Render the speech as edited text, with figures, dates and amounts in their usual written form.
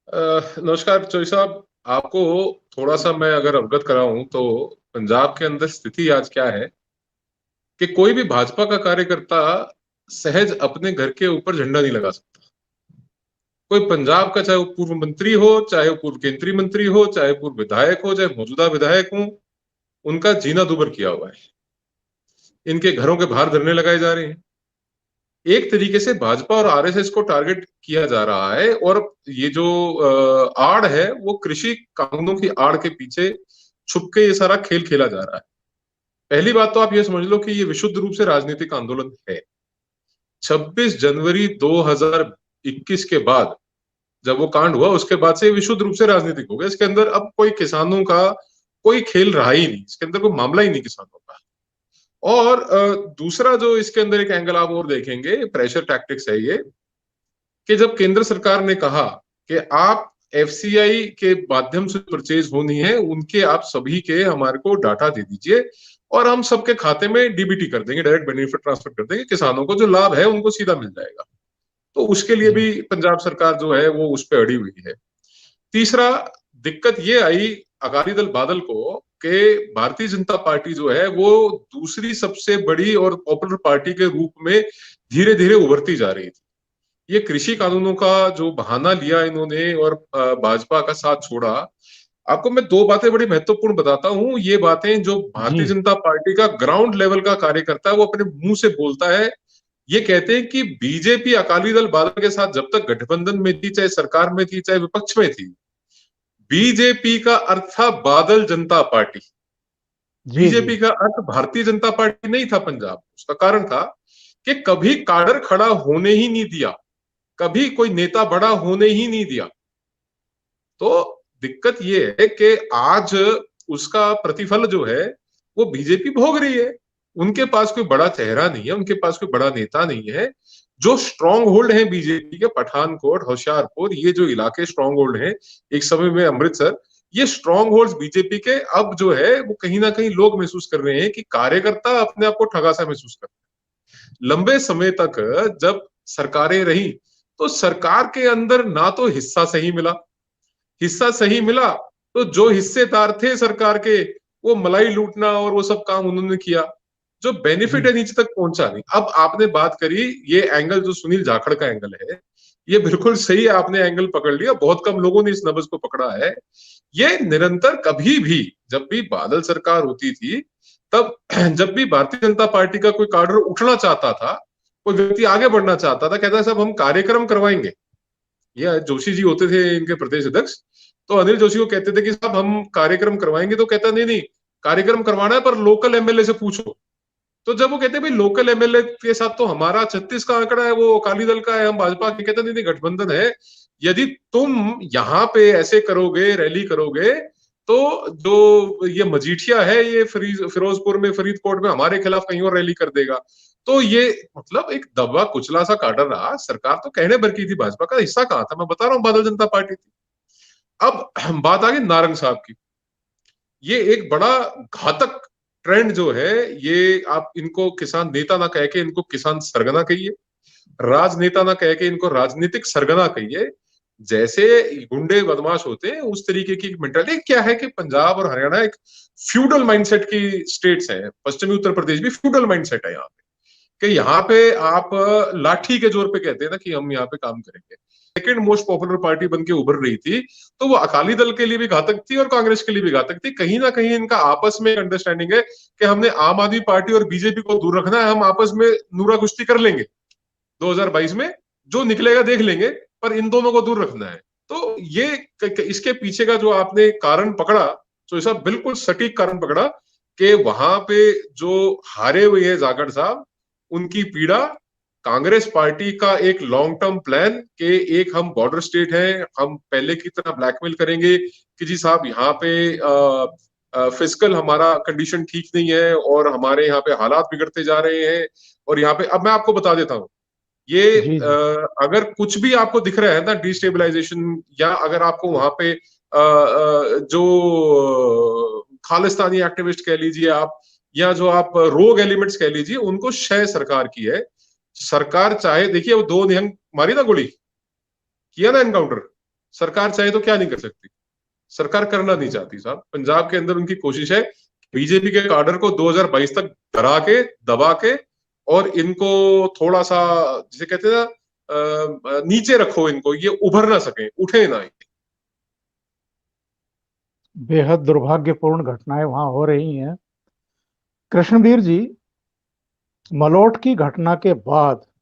नमस्कार चोई साहब। आपको थोड़ा सा मैं अगर अवगत कराऊं तो पंजाब के अंदर स्थिति आज क्या है कि कोई भी भाजपा का कार्यकर्ता सहज अपने घर के ऊपर झंडा नहीं लगा सकता। कोई पंजाब का, चाहे वो पूर्व मंत्री हो, चाहे वो पूर्व केंद्रीय मंत्री हो, चाहे पूर्व विधायक हो, चाहे मौजूदा विधायक हो, उनका जीना दूभर किया हुआ है। इनके घरों के बाहर धरने लगाए जा रहे हैं। एक तरीके से भाजपा और आरएसएस को टारगेट किया जा रहा है, और ये जो आड़ है वो कृषि कानूनों की आड़ के पीछे छुप के ये सारा खेल खेला जा रहा है। पहली बात तो आप ये समझ लो कि ये विशुद्ध रूप से राजनीतिक आंदोलन है। 26 जनवरी 2021 के बाद जब वो कांड हुआ, उसके बाद से ये विशुद्ध रूप से राजनीतिक हो गया। इसके अंदर अब कोई किसानों का कोई खेल रहा ही नहीं, इसके अंदर कोई मामला ही नहीं किसानों का। और दूसरा जो इसके अंदर एक एंगल आप और देखेंगे, प्रेशर टैक्टिक्स है ये, कि जब केंद्र सरकार ने कहा कि आप एफसीआई के माध्यम से परचेज होनी है, उनके आप सभी के हमारे को डाटा दे दीजिए और हम सबके खाते में डीबीटी कर देंगे, डायरेक्ट बेनिफिट ट्रांसफर कर देंगे, किसानों को जो लाभ है उनको सीधा मिल जाएगा। तो उसके लिए जी। भी पंजाब सरकार जो है वो उस पर अड़ी हुई है। तीसरा दिक्कत ये आई अकाली दल बादल को कि भारतीय जनता पार्टी जो है वो दूसरी सबसे बड़ी और पॉपुलर पार्टी के रूप में धीरे धीरे उभरती जा रही थी। ये कृषि कानूनों का जो बहाना लिया इन्होंने और भाजपा का साथ छोड़ा। आपको मैं दो बातें बड़ी महत्वपूर्ण बताता हूं। ये बातें जो जी। भारतीय जनता पार्टी का ग्राउंड लेवल का कार्यकर्ता है वो अपने मुंह से बोलता है। ये कहते हैं कि बीजेपी अकाली दल बादल के साथ जब तक गठबंधन में थी, चाहे सरकार में थी, चाहे विपक्ष में थी, बीजेपी का अर्थ था बादल जनता पार्टी। जी। जी। बीजेपी का अर्थ भारतीय जनता पार्टी नहीं था पंजाब। उसका कारण था कि कभी काडर खड़ा होने ही नहीं दिया, कभी कोई नेता बड़ा होने ही नहीं दिया। तो दिक्कत ये है कि आज उसका प्रतिफल जो है वो बीजेपी भोग रही है। उनके पास कोई बड़ा चेहरा नहीं है, उनके पास कोई बड़ा नेता नहीं है। जो स्ट्रांग होल्ड है बीजेपी के, पठानकोट, होशियारपुर, ये जो इलाके स्ट्रांग होल्ड है, एक समय में अमृतसर, ये स्ट्रांग होल्ड बीजेपी के अब जो है वो कहीं ना कहीं लोग महसूस कर रहे हैं कि कार्यकर्ता अपने आप को ठगा सा महसूस कर रहे हैं। लंबे समय तक जब सरकारें रही तो सरकार के अंदर ना तो हिस्सा सही मिला, हिस्सा सही मिला तो जो हिस्सेदार थे सरकार के वो मलाई लूटना और वो सब काम उन्होंने किया। जो बेनिफिट जी। है नीचे तक पहुंचा नहीं। अब आपने बात करी, ये एंगल जो सुनील जाखड़ का एंगल है, ये बिल्कुल सही आपने एंगल पकड़ लिया। बहुत कम लोगों ने इस नब्ज को पकड़ा है। ये निरंतर कभी भी, जब भी बादल सरकार होती थी, तब जब भी भारतीय जनता पार्टी का कोई काडर उठना चाहता था, कोई व्यक्ति आगे बढ़ना चाहता था, कहता सब हम कार्यक्रम करवाएंगे। ये जोशी जी होते थे इनके प्रदेश अध्यक्ष, तो अनिल जोशी को कहते थे कि साहब हम कार्यक्रम करवाएंगे, तो कहता नहीं नहीं, कार्यक्रम करवाना है पर लोकल एमएलए से पूछो। तो जब वो कहते भाई लोकल एमएलए के साथ तो हमारा 36 का आंकड़ा है, वो अकाली दल का है, हम भाजपा के, कहते नहीं नहीं गठबंधन है। यदि तुम यहाँ पे ऐसे करोगे, रैली करोगे, तो जो ये मजीठिया है ये फिरोजपुर में, फरीदकोट में हमारे खिलाफ कहीं और रैली कर देगा। तो ये मतलब एक दबा कुचला सा काडर रहा। सरकार तो कहने भर की थी, भाजपा का हिस्सा कहाँ था? मैं बता रहा हूँ, बादल जनता पार्टी थी। अब बात आ गई नारंग साहब की। ये एक बड़ा घातक ट्रेंड जो है, ये आप इनको किसान नेता ना कह के इनको किसान सरगना कहिए, राजनेता ना कह के इनको राजनीतिक सरगना कहिए। जैसे गुंडे बदमाश होते हैं उस तरीके की मेंटालिटी क्या है कि पंजाब और हरियाणा एक फ्यूडल माइंडसेट की स्टेट्स है। पश्चिमी उत्तर प्रदेश भी फ्यूडल माइंडसेट है यहाँ पे, कि यहाँ पे आप लाठी के जोर पे कहते हैं ना कि हम यहाँ पे काम करेंगे। सेकेंड मोस्ट पॉपुलर पार्टी बन के उभर रही थी, तो वो अकाली दल के लिए भी घातक थी और कांग्रेस के लिए भी घातक थी। कहीं ना कहीं इनका आपस में अंडरस्टैंडिंग है कि हमने आम आदमी पार्टी और बीजेपी को दूर रखना है, हम आपस में नूरा कुश्ती कर लेंगे 2022 में, जो निकलेगा देख लेंगे, पर इन दोनों को दूर रखना है। तो ये इसके पीछे का जो आपने कारण पकड़ा, तो ऐसा बिल्कुल सटीक कारण पकड़ा कि वहां पे जो हारे हुए हैं जाखड़ साहब, उनकी पीड़ा कांग्रेस पार्टी का एक लॉन्ग टर्म प्लान के, एक हम बॉर्डर स्टेट हैं, हम पहले की तरह ब्लैकमेल करेंगे कि जी साहब यहाँ पे फिजिकल हमारा कंडीशन ठीक नहीं है और हमारे यहाँ पे हालात बिगड़ते जा रहे हैं। और यहाँ पे अब मैं आपको बता देता हूँ, ये जी। जी। अगर कुछ भी आपको दिख रहा है ना डिस्टेबलाइजेशन, या अगर आपको वहां पे जो खालिस्तानी एक्टिविस्ट कह लीजिए आप, या जो आप रोग एलिमेंट्स कह लीजिए, उनको शय सरकार की है। सरकार चाहे, देखिए वो दो निहंग मारी ना गोली, किया ना एनकाउंटर, सरकार चाहे तो क्या नहीं कर सकती, सरकार करना नहीं चाहती साहब। पंजाब के अंदर उनकी कोशिश है बीजेपी के काडर को 2022 तक डरा के, दबा के, और इनको थोड़ा सा, जिसे कहते हैं ना, नीचे रखो इनको, ये उभर ना सके, उठे ना। बेहद दुर्भाग्यपूर्ण घटनाएं वहां हो रही हैं। कृष्णवीर जी, मलोट की घटना के बाद